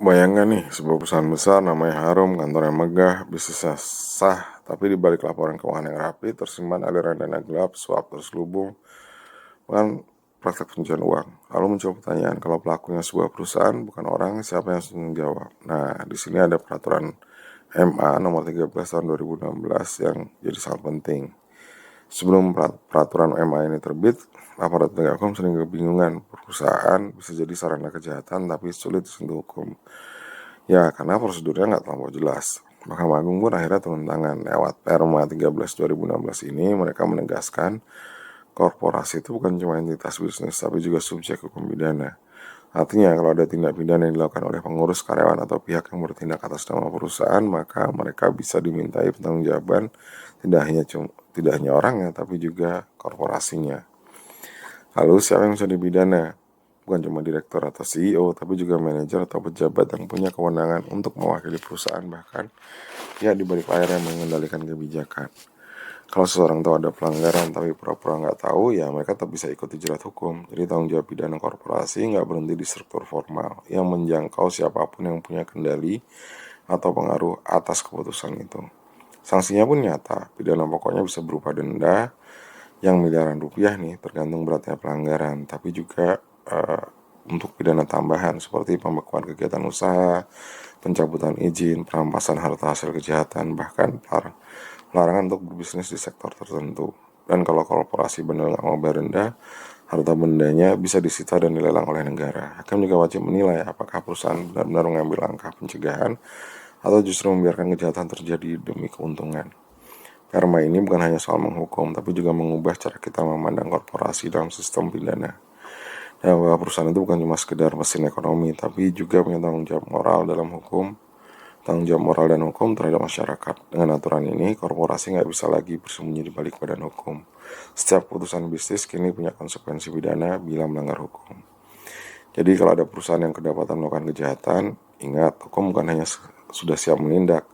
Bayangkan nih, sebuah perusahaan besar, namanya harum, kantornya megah, bisnisnya sah, tapi di balik laporan keuangan yang rapi, tersimpan aliran dana gelap, suap terselubung, bahkan praktek pencucian uang. Lalu muncul pertanyaan, kalau pelakunya sebuah perusahaan, bukan orang, siapa yang harus tanggung jawab? Nah, di sini ada peraturan MA nomor 13 tahun 2016 yang jadi sangat penting. Sebelum peraturan MA ini terbit, aparat penegak hukum sering kebingungan. Perusahaan bisa jadi sarana kejahatan tapi sulit disentuh hukum. Ya, karena prosedurnya nggak terlalu jelas. Mahkamah Agung pun akhirnya turun tangan. Lewat Perma 13 2016 ini, mereka menegaskan korporasi itu bukan cuma entitas bisnis, tapi juga subjek hukum pidana. Artinya, kalau ada tindak pidana yang dilakukan oleh pengurus, karyawan, atau pihak yang bertindak atas nama perusahaan, maka mereka bisa dimintai pertanggungjawaban tidak hanya orangnya, tapi juga korporasinya. Lalu siapa yang bisa dipidana? Bukan cuma direktur atau CEO, tapi juga manajer atau pejabat yang punya kewenangan untuk mewakili perusahaan, bahkan pihak di balik layar yang mengendalikan kebijakan. Kalau seseorang tahu ada pelanggaran tapi pura-pura nggak tahu, ya mereka tetap bisa ikut jerat hukum. Jadi tanggung jawab pidana korporasi nggak berhenti di struktur formal yang menjangkau siapapun yang punya kendali atau pengaruh atas keputusan itu. Sanksinya pun nyata, pidana pokoknya bisa berupa denda yang miliaran rupiah nih, tergantung beratnya pelanggaran, tapi juga untuk pidana tambahan seperti pembekuan kegiatan usaha, pencabutan izin, perampasan harta hasil kejahatan, bahkan larangan untuk berbisnis di sektor tertentu. Dan kalau korporasi benar nggak mau bayar denda, harta bendanya bisa disita dan dilelang oleh negara. Hakim juga wajib menilai apakah perusahaan benar-benar mengambil langkah pencegahan atau justru membiarkan kejahatan terjadi demi keuntungan. Karma ini bukan hanya soal menghukum, tapi juga mengubah cara kita memandang korporasi dalam sistem pidana. Dan bahwa perusahaan itu bukan cuma sekedar mesin ekonomi, tapi juga punya tanggung jawab moral dalam hukum, tanggung jawab moral dan hukum terhadap masyarakat. Dengan aturan ini, korporasi nggak bisa lagi bersembunyi di balik badan hukum. Setiap putusan bisnis kini punya konsekuensi pidana bila melanggar hukum. Jadi kalau ada perusahaan yang kedapatan melakukan kejahatan, ingat, hukum bukan hanya sudah siap menindak,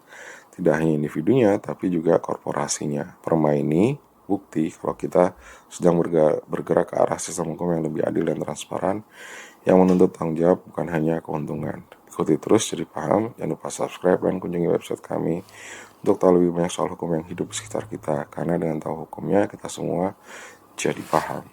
tidak hanya individunya, tapi juga korporasinya. Perma ini bukti kalau kita sedang bergerak ke arah sistem hukum yang lebih adil dan transparan, yang menuntut tanggung jawab bukan hanya keuntungan. Ikuti terus jadi paham, jangan lupa subscribe dan kunjungi website kami untuk tahu lebih banyak soal hukum yang hidup di sekitar kita. Karena dengan tahu hukumnya, kita semua jadi paham.